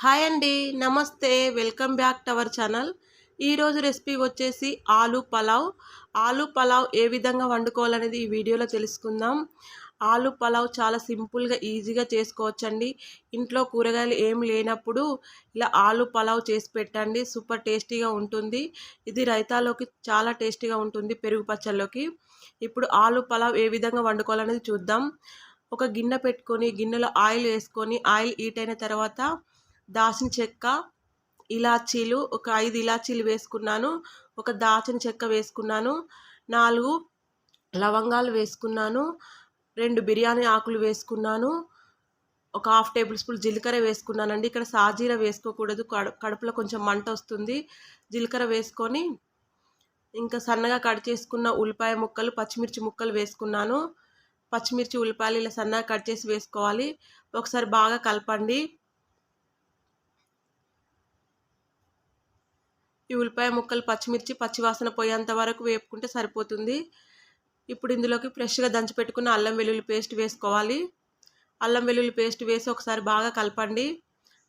Hi అండి, నమస్తే. Welcome back to our channel. ఈరోజు రెసిపీ వచ్చేసి ఆలూ పలావ్. ఆలూ పలావ్ ఏ విధంగా వండుకోవాలనేది ఈ వీడియోలో తెలుసుకుందాం. ఆలూ పలావ్ చాలా సింపుల్గా ఈజీగా చేసుకోవచ్చండి. ఇంట్లో కూరగాయలు ఏం లేనప్పుడు ఇలా ఆలూ పలావ్ చేసి పెట్టండి, సూపర్ టేస్టీగా ఉంటుంది. ఇది రైతాలోకి చాలా టేస్టీగా ఉంటుంది, పెరుగు పచ్చళ్ళలోకి. ఇప్పుడు ఆలూ పలావ్ ఏ విధంగా వండుకోవాలనేది చూద్దాం. ఒక గిన్నె పెట్టుకొని గిన్నెలో ఆయిల్ వేసుకొని ఆయిల్ హీట్ అయిన తర్వాత దాల్చిన చెక్క, ఇలాచీలు ఒక 5 ఇలాచీలు వేసుకున్నాను. ఒక దాల్చిన చెక్క వేసుకున్నాను. 4 లవంగాలు వేసుకున్నాను. 2 బిర్యానీ ఆకులు వేసుకున్నాను. ఒక హాఫ్ టేబుల్ స్పూన్ జీలకర్ర వేసుకున్నానండి. ఇక్కడ సాజీర వేసుకోకూడదు, కడుపులో కొంచెం మంట వస్తుంది. జీలకర్ర వేసుకొని ఇంకా సన్నగా కట్ చేసుకున్న ఉల్లిపాయ ముక్కలు, పచ్చిమిర్చి ముక్కలు వేసుకున్నాను. పచ్చిమిర్చి ఉల్లిపాయలు ఇలా సన్నగా కట్ చేసి వేసుకోవాలి. ఒకసారి బాగా కలపండి. ఈ ఉల్లిపాయ ముక్కలు, పచ్చిమిర్చి పచ్చివాసన పోయేంత వరకు వేపుకుంటే సరిపోతుంది. ఇప్పుడు ఇందులోకి ఫ్రెష్గా దంచి పెట్టుకున్న అల్లం వెల్లుల్లి పేస్ట్ వేసుకోవాలి. అల్లం వెల్లుల్లి పేస్ట్ వేసి ఒకసారి బాగా కలపండి.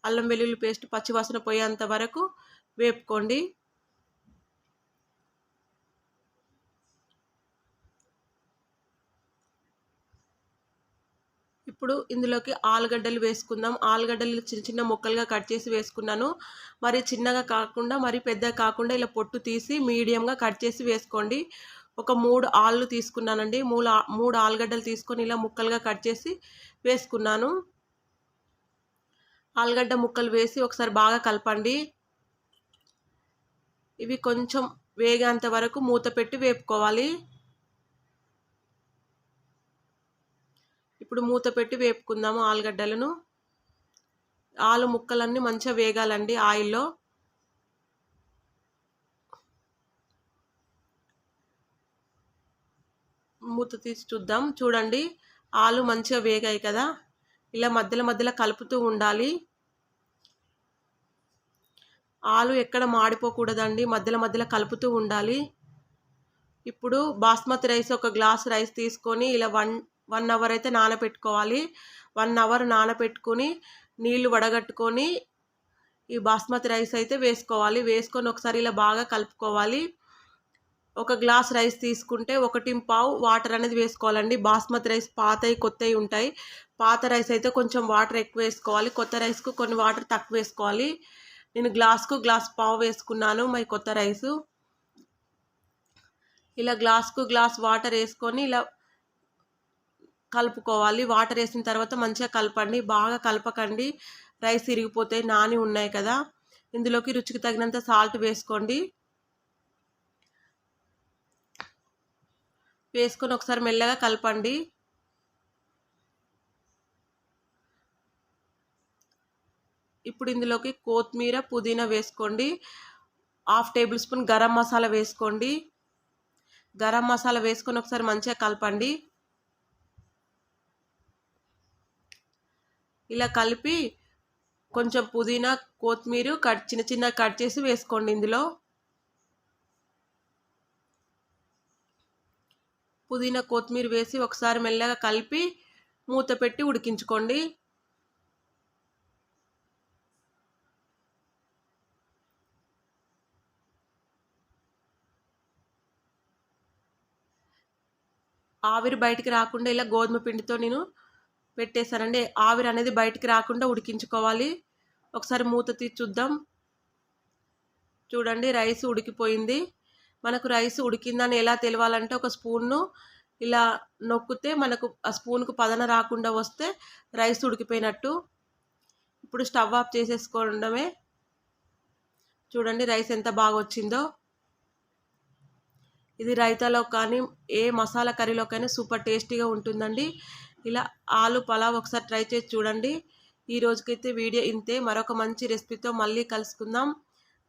అల్లం వెల్లుల్లి పేస్ట్ పచ్చివాసన పోయేంత వరకు వేపుకోండి. ఇప్పుడు ఇందులోకి ఆలుగడ్డలు వేసుకుందాం. ఆలుగడ్డలు చిన్న చిన్న ముక్కలుగా కట్ చేసి వేసుకున్నాను. మరి చిన్నగా కాకుండా మరి పెద్దగా కాకుండా ఇలా పొట్టు తీసి మీడియంగా కట్ చేసి వేసుకోండి. ఒక 3 ఆళ్ళు తీసుకున్నానండి. 3 ఆలుగడ్డలు తీసుకొని ఇలా ముక్కలుగా కట్ చేసి వేసుకున్నాను. ఆలుగడ్డ ముక్కలు వేసి ఒకసారి బాగా కలపండి. ఇవి కొంచెం వేగేంత వరకు మూత పెట్టి వేపుకోవాలి. ఇప్పుడు మూత పెట్టి వేపుకుందాము ఆలుగడ్డలను. ఆలు ముక్కలన్నీ మంచిగా వేగాలండి ఆయిల్లో. మూత తీసి చూద్దాం. చూడండి, ఆలు మంచిగా వేగాయి కదా. ఇలా మధ్యలో మధ్యలో కలుపుతూ ఉండాలి. ఆలు ఎక్కడ మాడిపోకూడదండి, మధ్యలో మధ్యలో కలుపుతూ ఉండాలి. ఇప్పుడు బాస్మతి రైస్, ఒక గ్లాస్ రైస్ తీసుకొని ఇలా 1 అవర్ అయితే నానబెట్టుకోవాలి. 1 అవర్ నానబెట్టుకొని నీళ్లు వడగట్టుకొని ఈ బాస్మతి రైస్ అయితే వేసుకోవాలి. వేసుకొని ఒకసారి ఇలా బాగా కలుపుకోవాలి. ఒక గ్లాస్ రైస్ తీసుకుంటే 1.5 వాటర్ అనేది వేసుకోవాలండి. బాస్మతి రైస్ పాతవి కొత్తవి ఉంటాయి. పాత రైస్ అయితే కొంచెం వాటర్ ఎక్కువ వేసుకోవాలి. కొత్త రైస్కు కొన్ని వాటర్ తక్కువ వేసుకోవాలి. నేను గ్లాస్కు గ్లాస్ పావు వేసుకున్నాను మై కొత్త రైసు. ఇలా గ్లాస్కు గ్లాస్ వాటర్ వేసుకొని ఇలా కలుపుకోవాలి. వాటర్ వేసిన తర్వాత మంచిగా కలపండి. బాగా కలపకండి, రైస్ ఇరిగిపోతాయి, నాని ఉన్నాయి కదా. ఇందులోకి రుచికి తగినంత సాల్ట్ వేసుకోండి. వేసుకొని ఒకసారి మెల్లగా కలపండి. ఇప్పుడు ఇందులోకి కొత్తిమీర, పుదీనా వేసుకోండి. Half table spoon garam masala వేసుకోండి. గరం మసాలా వేసుకొని ఒకసారి మంచిగా కలపండి. ఇలా కలిపి కొంచెం పుదీనా, కొత్తిమీర చిన్న చిన్న కట్ చేసి వేసుకోండి. ఇందులో పుదీనా, కొత్తిమీర వేసి ఒకసారి మెల్లగా కలిపి మూత పెట్టి ఉడికించుకోండి. ఆవిరి బయటికి రాకుండా ఇలా గోధుమ పిండితో నేను పెట్టేశానండి. ఆవిరి అనేది బయటికి రాకుండా ఉడికించుకోవాలి. ఒకసారి మూత తీసి చూద్దాం. చూడండి, రైస్ ఉడికిపోయింది. మనకు రైస్ ఉడికిందని ఎలా తెలవాలంటే ఒక స్పూన్ను ఇలా నొక్కితే మనకు ఆ స్పూన్కు పదన రాకుండా వస్తే రైస్ ఉడికిపోయినట్టు. ఇప్పుడు స్టవ్ ఆఫ్ చేసేసుకోవడమే. చూడండి రైస్ ఎంత బాగా వచ్చిందో. ఇది రైతాలో కానీ ఏ మసాలా కర్రీలోకైనా సూపర్ టేస్టీగా ఉంటుందండి. ఇలా ఆలు పలావ్ ఒకసారి ట్రై చేసి చూడండి. ఈ రోజుకైతే వీడియో ఇంతే. మరొక మంచి రెసిపీతో మళ్ళీ కలుసుకుందాం.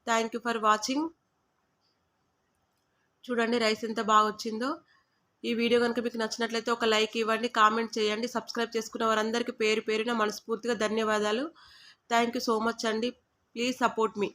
Thank you for watching. చూడండి రైస్ ఎంత బాగా వచ్చిందో. ఈ వీడియో కనుక మీకు నచ్చినట్లయితే ఒక లైక్ ఇవ్వండి, కామెంట్ చేయండి. సబ్స్క్రైబ్ చేసుకున్న వారందరికీ పేరు పేరున మనస్ఫూర్తిగా ధన్యవాదాలు. థ్యాంక్ యూ సో మచ్ అండి. Please support me.